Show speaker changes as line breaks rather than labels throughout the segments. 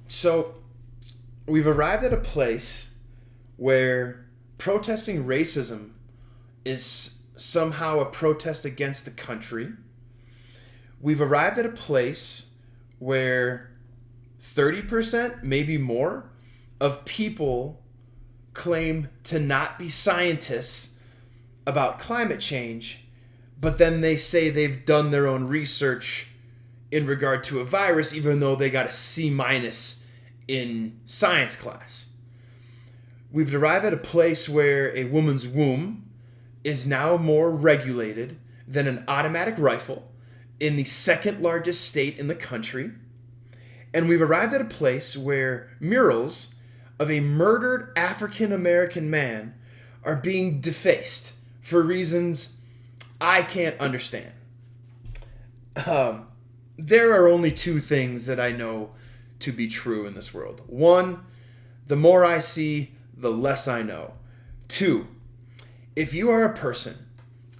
So we've arrived at a place where protesting racism is somehow a protest against the country. We've arrived at a place where 30%, maybe more, of people claim to not be scientists about climate change, but then they say they've done their own research in regard to a virus, even though they got a C minus in science class. We've arrived at a place where a woman's womb is now more regulated than an automatic rifle in the second largest state in the country. And we've arrived at a place where murals of a murdered African American man are being defaced for reasons I can't understand. There are only two things that I know to be true in this world. One, the more I see, the less I know. Two, if you are a person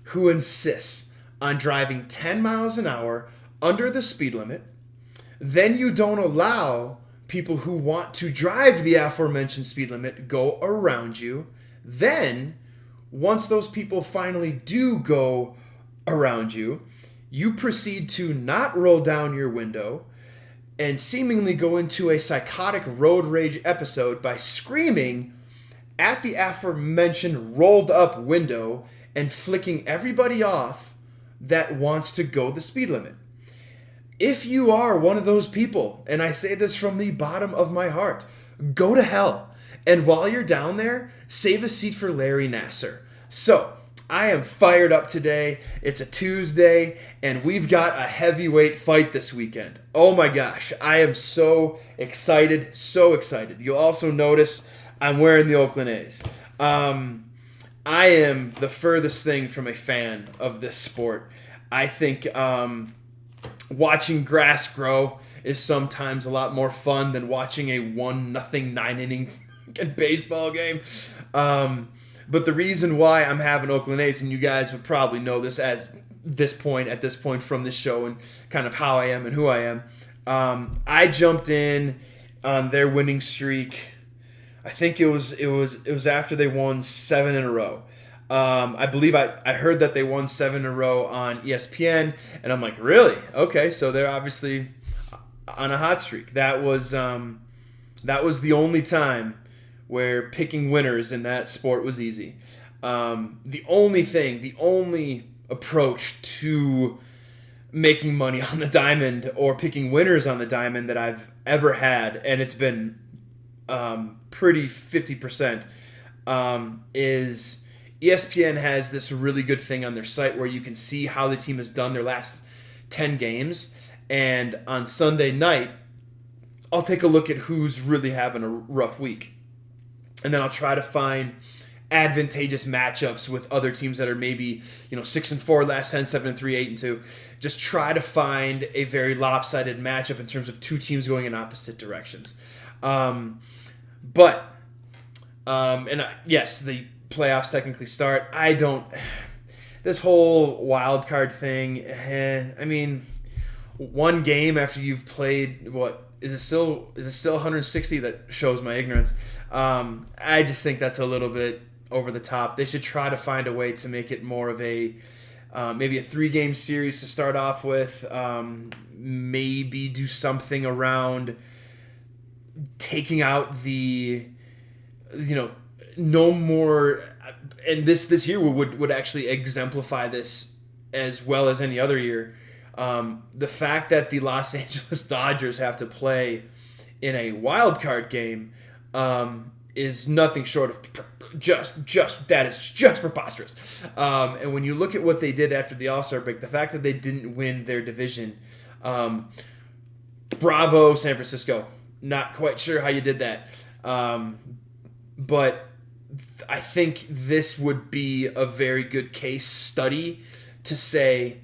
who insists on driving 10 miles an hour under the speed limit, then you don't allow people who want to drive the aforementioned speed limit go around you. Then, once those people finally do go around you, you proceed to not roll down your window and seemingly go into a psychotic road rage episode by screaming at the aforementioned rolled up window and flicking everybody off that wants to go the speed limit. If you are one of those people, and I say this from the bottom of my heart, go to hell. And while you're down there, save a seat for Larry Nassar. So, I am fired up today. It's a Tuesday, and we've got a heavyweight fight this weekend. Oh my gosh, I am so excited, so excited. You'll also notice I'm wearing the Oakland A's. I am the furthest thing from a fan of this sport. I think watching grass grow is sometimes a lot more fun than watching a 1-0 9-inning baseball game. But the reason why I'm having Oakland A's, and you guys would probably know this at this point from this show and kind of how I am and who I am, I jumped in on their winning streak. I think it was after they won 7 in a row. I believe I heard that they won 7 in a row on ESPN, and I'm like, really? Okay, so they're obviously on a hot streak. That was the only time where picking winners in that sport was easy. The only approach to making money on the diamond or picking winners on the diamond that I've ever had, and it's been pretty 50%, is ESPN has this really good thing on their site where you can see how the team has done their last 10 games. And on Sunday night, I'll take a look at who's really having a rough week. And then I'll try to find advantageous matchups with other teams that are maybe 6-4 last 10, 7-3, 8-2. Just try to find a very lopsided matchup in terms of two teams going in opposite directions. Yes, the playoffs technically start. This whole wild card thing. I mean, one game after you've played, what is it still 160? That shows my ignorance. I just think that's a little bit over the top. They should try to find a way to make it more of a maybe a 3-game series to start off with. Maybe do something around taking out the no more, and this year would actually exemplify this as well as any other year. The fact that the Los Angeles Dodgers have to play in a wild card game is nothing short of that is just preposterous. And when you look at what they did after the All-Star break, the fact that they didn't win their division, bravo, San Francisco. Not quite sure how you did that. But I think this would be a very good case study to say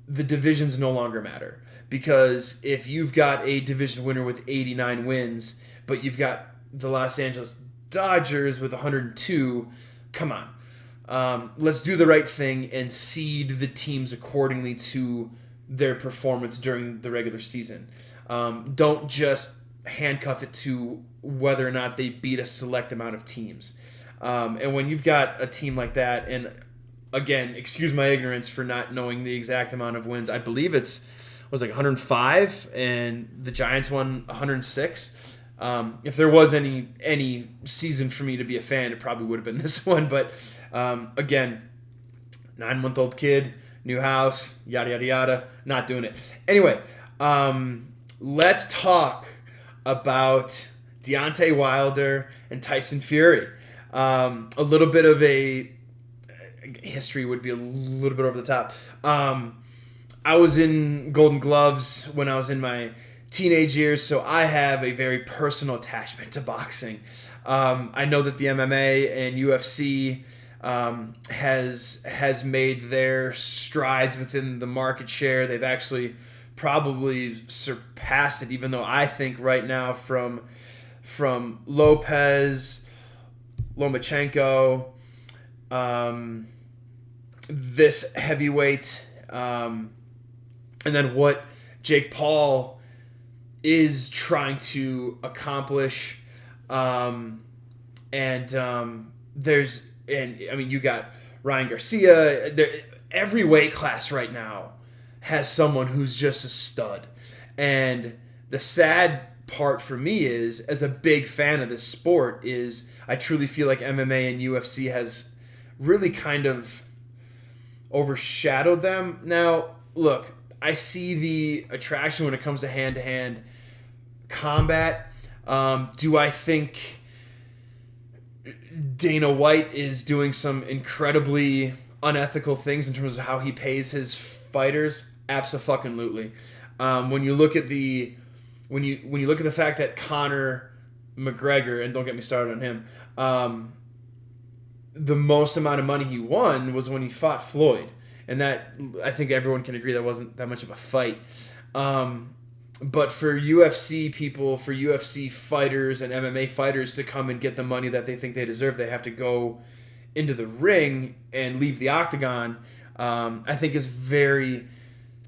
the divisions no longer matter. Because if you've got a division winner with 89 wins, but you've got the Los Angeles Dodgers with 102, come on. Let's do the right thing and seed the teams accordingly to their performance during the regular season. Don't just handcuff it to whether or not they beat a select amount of teams. And when you've got a team like that, and again, excuse my ignorance for not knowing the exact amount of wins. I believe was like 105, and the Giants won 106. If there was any season for me to be a fan, it probably would have been this one. But again, 9-month-old kid, new house, yada yada yada. Not doing it. Anyway, let's talk about Deontay Wilder and Tyson Fury. A little bit of a history would be a little bit over the top. I was in Golden Gloves when I was in my teenage years, so I have a very personal attachment to boxing. I know that the MMA and UFC has made their strides within the market share. They've actually probably surpassed it, even though I think right now from Lopez, Lomachenko, this heavyweight, and then what Jake Paul is trying to accomplish, you got Ryan Garcia. Every weight class right now has someone who's just a stud, and the sad part for me is, as a big fan of this sport, is I truly feel like MMA and UFC has really kind of overshadowed them. Now, look, I see the attraction when it comes to hand-to-hand combat. Do I think Dana White is doing some incredibly unethical things in terms of how he pays his fighters? Abso-fucking-lutely. When you look at the fact that Conor McGregor, and don't get me started on him, the most amount of money he won was when he fought Floyd. And that, I think everyone can agree, that wasn't that much of a fight. But for UFC people, for UFC fighters and MMA fighters to come and get the money that they think they deserve, they have to go into the ring and leave the octagon, I think is very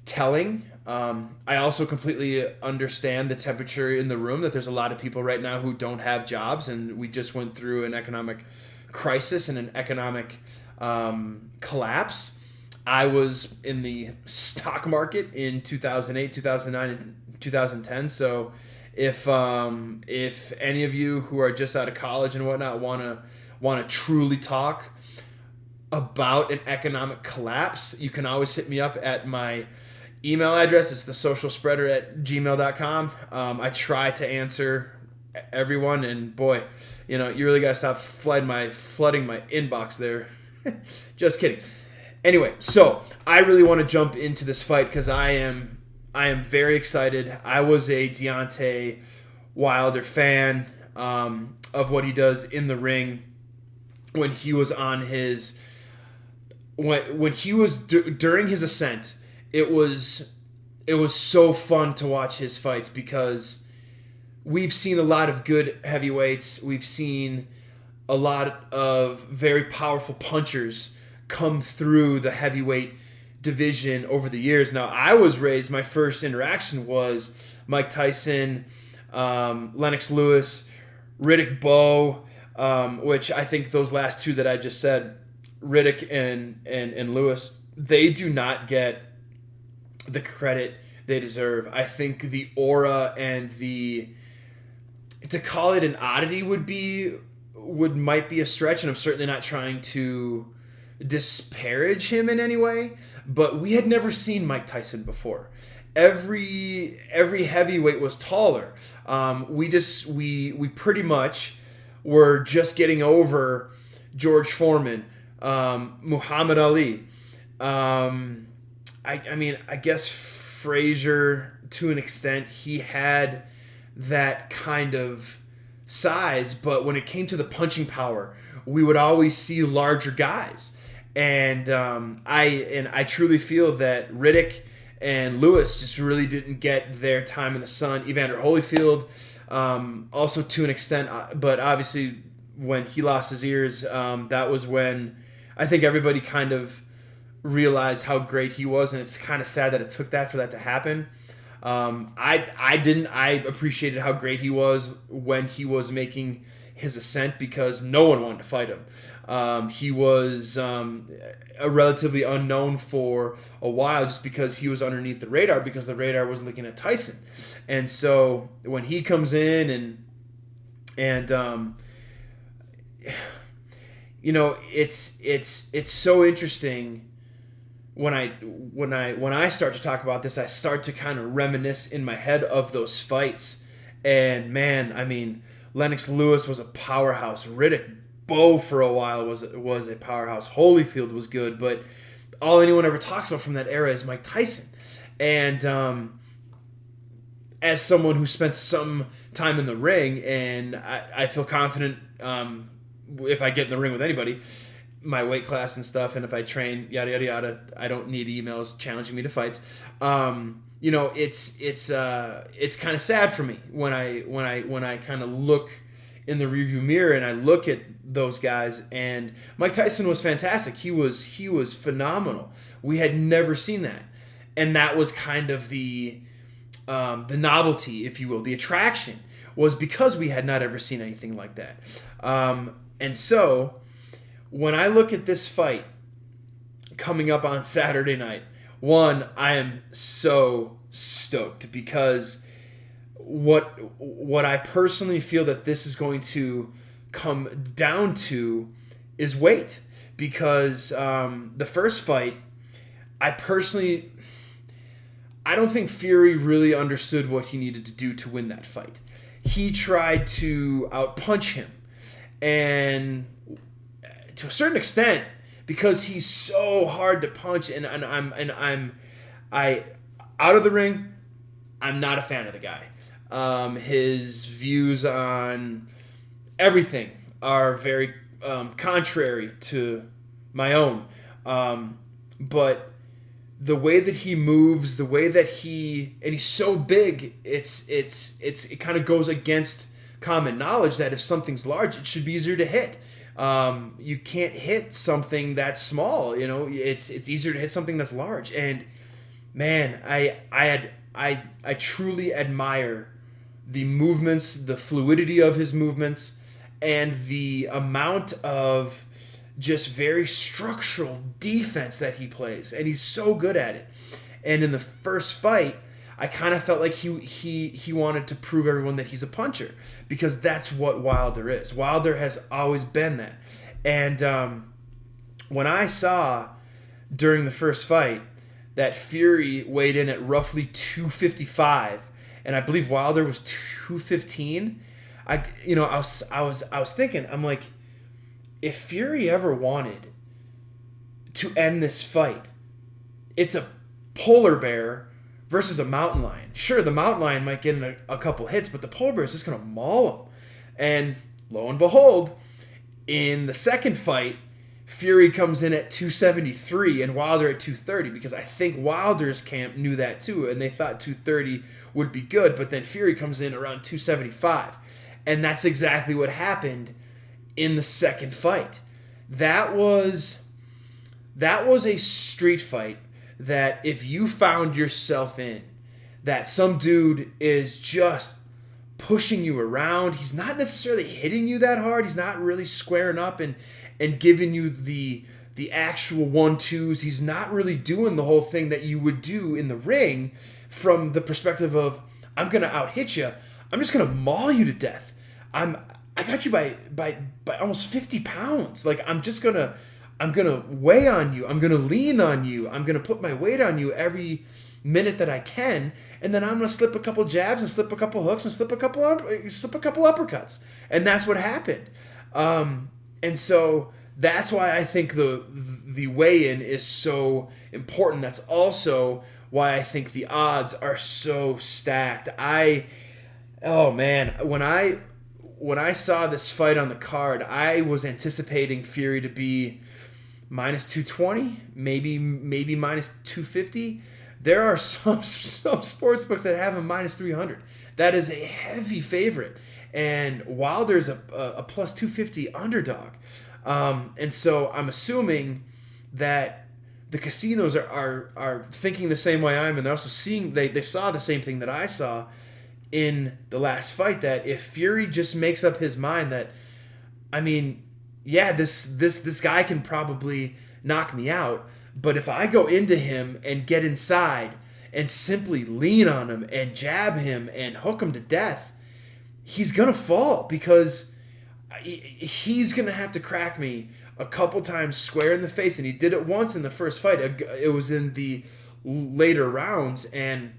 telling. I also completely understand the temperature in the room, that there's a lot of people right now who don't have jobs, and we just went through an economic crisis and an economic collapse. I was in the stock market in 2008, 2009, and 2010. So if any of you who are just out of college and whatnot want to truly talk about an economic collapse, you can always hit me up at my email address. It's thesocialspreader@gmail.com. I try to answer everyone, and boy, you really gotta stop flooding my inbox there. Just kidding. Anyway, so I really want to jump into this fight because I am very excited. I was a Deontay Wilder fan of what he does in the ring when he was on his during his ascent. It was so fun to watch his fights because we've seen a lot of good heavyweights. We've seen a lot of very powerful punchers come through the heavyweight division over the years. Now, I was raised, my first interaction was Mike Tyson, Lennox Lewis, Riddick Bowe, which I think those last two that I just said, Riddick and Lewis, they do not get the credit they deserve. I think the aura and to call it an oddity might be a stretch, and I'm certainly not trying to disparage him in any way, but we had never seen Mike Tyson before. Every heavyweight was taller. We pretty much were just getting over George Foreman, Muhammad Ali. I guess Frazier, to an extent, he had that kind of size, but when it came to the punching power, we would always see larger guys. And I truly feel that Riddick and Lewis just really didn't get their time in the sun. Evander Holyfield, also to an extent, but obviously when he lost his ears, that was when I think everybody kind of realized how great he was, and it's kind of sad that it took that for that to happen. I appreciated how great he was when he was making his ascent because no one wanted to fight him. He was a relatively unknown for a while just because he was underneath the radar because the radar was looking at Tyson. And so when he comes in and you know, it's so interesting when I start to talk about this, I start to kind of reminisce in my head of those fights. And man, I mean, Lennox Lewis was a powerhouse. Riddick Bowe for a while was a powerhouse. Holyfield was good, but all anyone ever talks about from that era is Mike Tyson. And as someone who spent some time in the ring, and I feel confident if I get in the ring with anybody, my weight class and stuff, and if I train, yada yada yada, I don't need emails challenging me to fights. You know, it's kind of sad for me when I kind of look in the rearview mirror and I look at those guys. And Mike Tyson was fantastic. He was phenomenal. We had never seen that, and that was kind of the novelty, if you will, the attraction was because we had not ever seen anything like that. And so when I look at this fight coming up on Saturday night, one, I am so stoked because what I personally feel that this is going to come down to is weight. Because the first fight, I don't think Fury really understood what he needed to do to win that fight. He tried to outpunch him, and to a certain extent, because he's so hard to punch, and I'm out of the ring, I'm not a fan of the guy. His views on everything are very contrary to my own. But the way that he moves, the way that and he's so big, it kind of goes against common knowledge that if something's large, it should be easier to hit. You can't hit something that's small, you know. It's easier to hit something that's large. And man, I truly admire the movements, the fluidity of his movements, and the amount of just very structural defense that he plays, and he's so good at it. And in the first fight, I kind of felt like he wanted to prove everyone that he's a puncher, because that's what Wilder is. Wilder has always been that. And when I saw during the first fight that Fury weighed in at roughly 255, and I believe Wilder was 215, I was thinking, I'm like, if Fury ever wanted to end this fight, it's a polar bear versus a mountain lion. Sure, the mountain lion might get in a couple hits, but the polar bear is just going to maul him. And lo and behold, in the second fight, Fury comes in at 273 and Wilder at 230, because I think Wilder's camp knew that too, and they thought 230 would be good, but then Fury comes in around 275. And that's exactly what happened in the second fight. That was a street fight that if you found yourself in, that some dude is just pushing you around, he's not necessarily hitting you that hard, he's not really squaring up and giving you the actual 1-2s, he's not really doing the whole thing that you would do in the ring from the perspective of, I'm going to out-hit you, I'm just going to maul you to death. I got you by almost 50 pounds. Like, I'm gonna weigh on you. I'm gonna lean on you. I'm gonna put my weight on you every minute that I can, and then I'm gonna slip a couple jabs and slip a couple hooks and slip a couple uppercuts. And that's what happened. And so that's why I think the weigh-in is so important. That's also why I think the odds are so stacked. Oh man, when I saw this fight on the card, I was anticipating Fury to be minus 220, maybe minus 250. There are some sports books that have him minus 300. That is a heavy favorite. And Wilder's a plus 250 underdog. And so I'm assuming that the casinos are thinking the same way I am, and they're also seeing they saw the same thing that I saw in the last fight, that if Fury just makes up his mind that, I mean, yeah, this guy can probably knock me out, but if I go into him and get inside and simply lean on him and jab him and hook him to death, he's gonna fall, because he's gonna have to crack me a couple times square in the face, and he did it once in the first fight. It was in the later rounds, and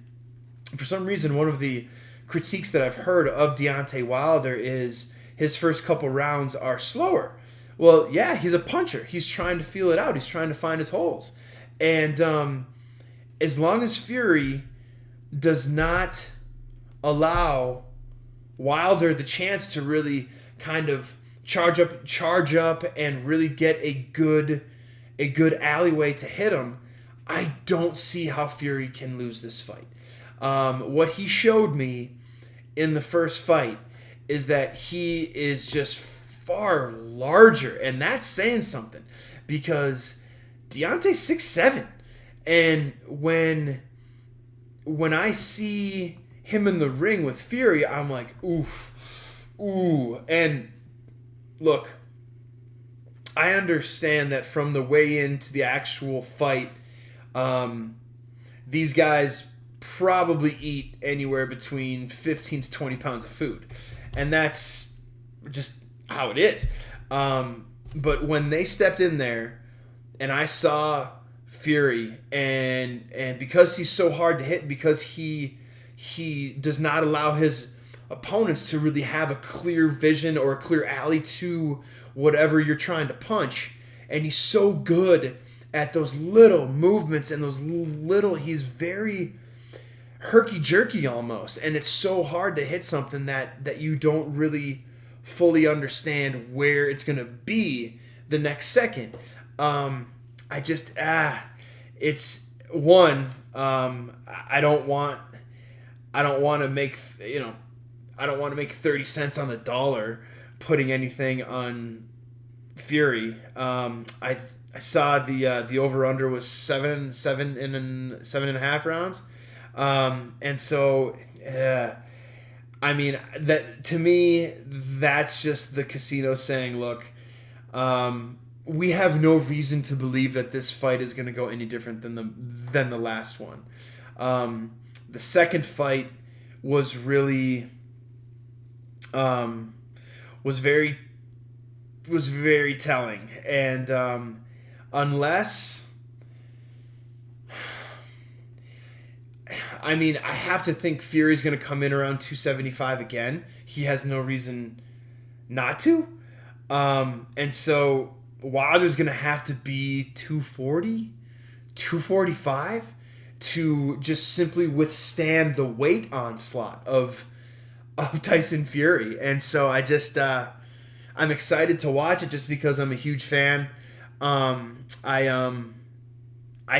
for some reason, one of the critiques that I've heard of Deontay Wilder is his first couple rounds are slower. Well, yeah, he's a puncher. He's trying to feel it out. He's trying to find his holes. And as long as Fury does not allow Wilder the chance to really kind of charge up and really get a good alleyway to hit him, I don't see how Fury can lose this fight. What he showed me in the first fight is that he is just far larger, and that's saying something, because Deontay's 6'7", and when I see him in the ring with Fury, I'm like, ooh. And look, I understand that from the way into the actual fight, these guys probably eat anywhere between 15 to 20 pounds of food. And that's just how it is. But when they stepped in there and I saw Fury, and because he's so hard to hit, because he does not allow his opponents to really have a clear vision or a clear alley to whatever you're trying to punch, and he's so good at those little movements and those little, he's very herky-jerky almost, and it's so hard to hit something that you don't really fully understand where it's going to be the next second. It's one, I don't want to make, I don't want to make 30 cents on the dollar putting anything on Fury. I saw the over under was seven and a half rounds. And so, I mean, that to me, that's just the casino saying, look, we have no reason to believe that this fight is going to go any different than the last one. The second fight was really, was very telling, and unless, I mean, I have to think Fury's going to come in around 275 again. He has no reason not to. And so Wilder's going to have to be 240, 245 to just simply withstand the weight onslaught of Tyson Fury. And so I'm excited to watch it just because I'm a huge fan. I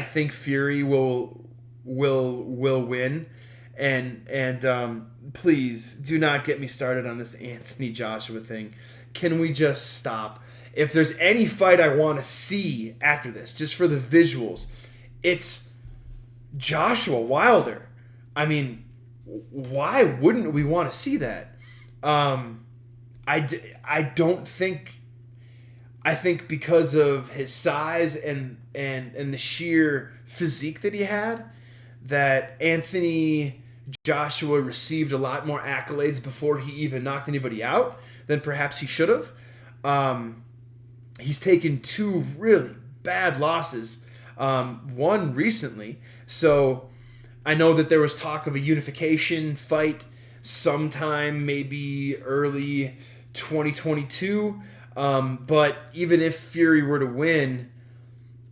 think Fury will win, and please do not get me started on this Anthony Joshua thing. Can we just stop? If there's any fight I want to see after this, just for the visuals, it's Joshua Wilder. I mean, why wouldn't we want to see that? I think because of his size and the sheer physique that he had, that Anthony Joshua received a lot more accolades before he even knocked anybody out than perhaps he should have. He's taken two really bad losses, one recently. So I know that there was talk of a unification fight sometime maybe early 2022. But even if Fury were to win,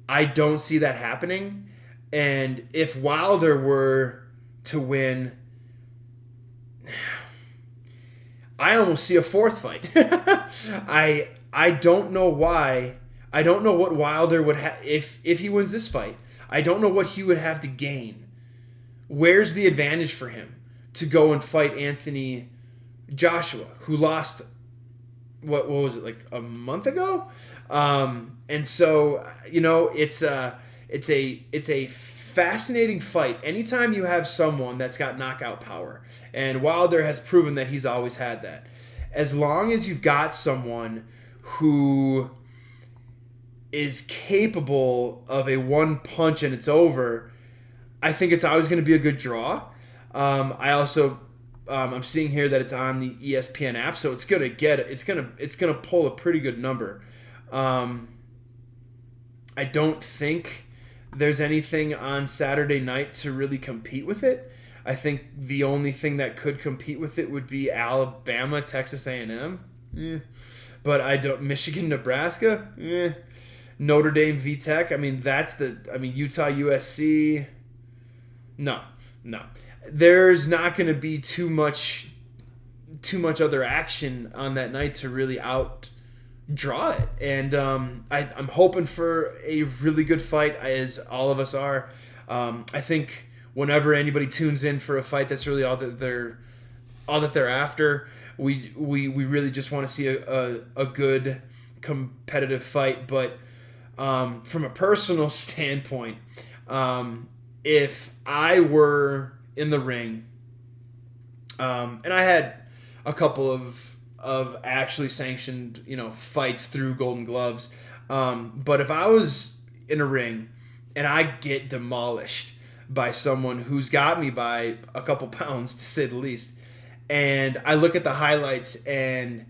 I don't see that happening. And if Wilder were to win, I almost see a fourth fight. I don't know why. I don't know what Wilder would have if he wins this fight. I don't know what he would have to gain. Where's the advantage for him to go and fight Anthony Joshua, who lost, what was it, like a month ago? And so, it's it's a fascinating fight. Anytime you have someone that's got knockout power, and Wilder has proven that he's always had that. As long as you've got someone who is capable of a one punch and it's over, I think it's always going to be a good draw. I'm seeing here that it's on the ESPN app, so it's gonna pull a pretty good number. I don't think there's anything on Saturday night to really compete with it. I think the only thing that could compete with it would be Alabama, Texas A&M. But I don't. Michigan, Nebraska. Notre Dame, VTech. Utah, USC. No. There's not going to be too much other action on that night to really outdraw it. And I'm hoping for a really good fight, as all of us are. I think whenever anybody tunes in for a fight, that's really all that they're after. We really just want to see a good competitive fight. But from a personal standpoint, if I were in the ring, and I had a couple of actually sanctioned, fights through Golden Gloves, but if I was in a ring and I get demolished by someone who's got me by a couple pounds, to say the least, and I look at the highlights and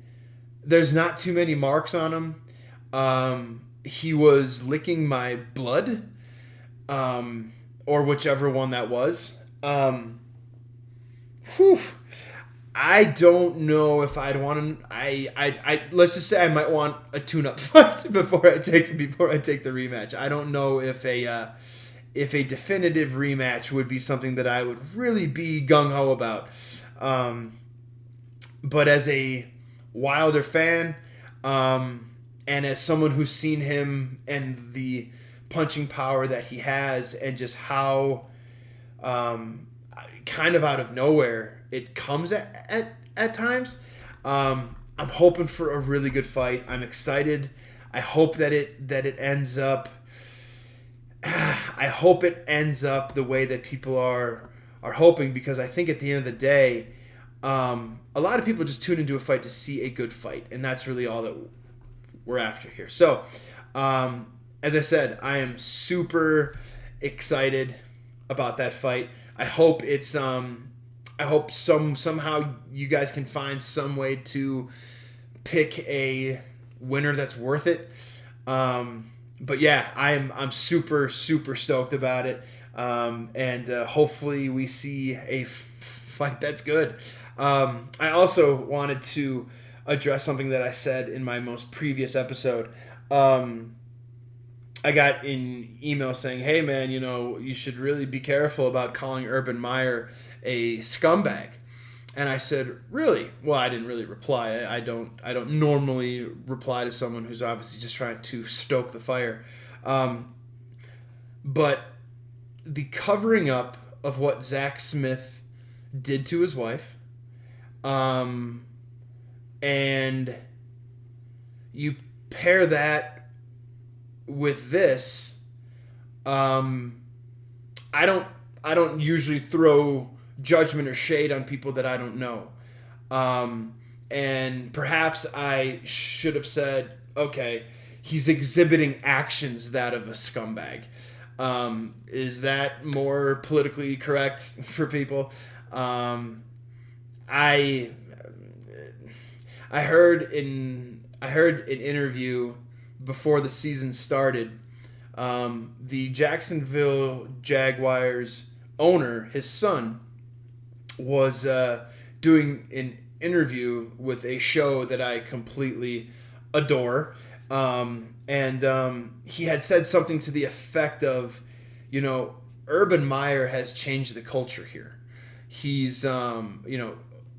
there's not too many marks on him, he was licking my blood, or whichever one that was. I don't know if I'd want to. I let's just say I might want a tune-up fight before I take the rematch. I don't know if a definitive rematch would be something that I would really be gung-ho about. But as a Wilder fan, and as someone who's seen him and the punching power that he has, and just how kind of out of nowhere it comes at times, I'm hoping for a really good fight. I'm excited. I hope that it ends up. I hope it ends up the way that people are hoping, because I think at the end of the day, a lot of people just tune into a fight to see a good fight, and that's really all that we're after here. So, as I said, I am super excited about that fight. I hope it's somehow you guys can find some way to pick a winner that's worth it. But yeah, I'm super stoked about it. And hopefully we see a fight that's good. I also wanted to address something that I said in my most previous episode. I got an email saying, "Hey man, you should really be careful about calling Urban Meyer a scumbag." And I said, "Really?" Well, I didn't really reply. I don't normally reply to someone who's obviously just trying to stoke the fire. But the covering up of what Zach Smith did to his wife, and you pair that with this, I don't usually throw judgment or shade on people that I don't know. And perhaps I should have said, okay, he's exhibiting actions that of a scumbag. Is that more politically correct for people? I heard an interview before the season started. The Jacksonville Jaguars owner, his son, was doing an interview with a show that I completely adore. And he had said something to the effect of, Urban Meyer has changed the culture here. He's,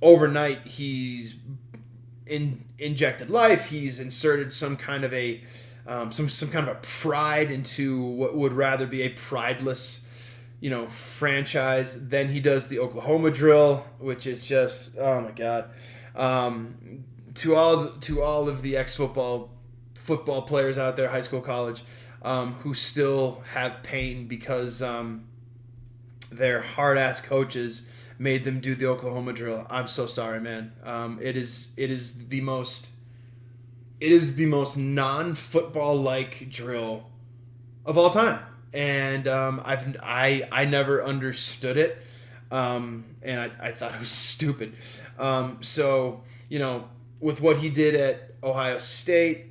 overnight he's injected life. He's inserted some kind of a pride into what would rather be a prideless, franchise. Then he does the Oklahoma drill, which is just, oh my God. To all of the ex-football players out there, high school, college, who still have pain because their hard-ass coaches made them do the Oklahoma drill. I'm so sorry, man. It is the most non-football like drill of all time, and I never understood it, and I thought it was stupid. So with what he did at Ohio State,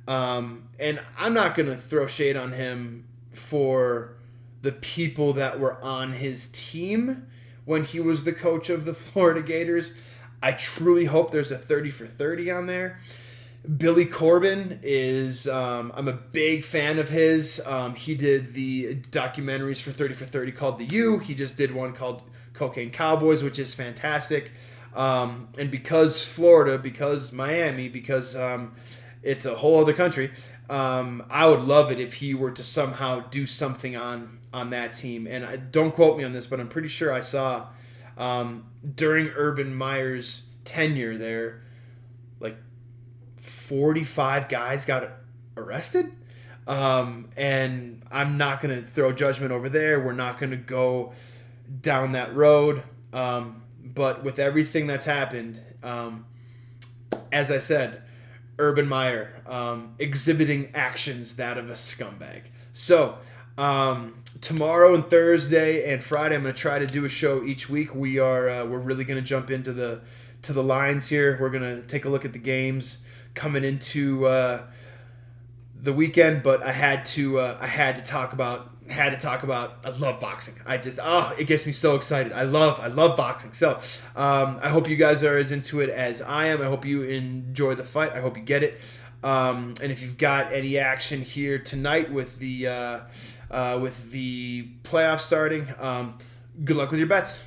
and I'm not gonna throw shade on him for the people that were on his team when he was the coach of the Florida Gators. I truly hope there's a 30 for 30 on there. Billy Corbin is, I'm a big fan of his. He did the documentaries for 30 for 30 called The U. He just did one called Cocaine Cowboys, which is fantastic. And because Florida, because Miami, because it's a whole other country, I would love it if he were to somehow do something on that team. And don't quote me on this, but I'm pretty sure I saw during Urban Meyer's tenure there, like 45 guys got arrested. And I'm not going to throw judgment over there. We're not going to go down that road. But with everything that's happened, as I said, Urban Meyer exhibiting actions that of a scumbag. So tomorrow and Thursday and Friday, I'm going to try to do a show each week. We're really going to jump into the lines here. We're going to take a look at the games coming into the weekend. But I had to talk about. I love boxing. It gets me so excited. I love boxing. So I hope you guys are as into it as I am. I hope you enjoy the fight. I hope you get it. And if you've got any action here tonight with the playoffs starting, good luck with your bets.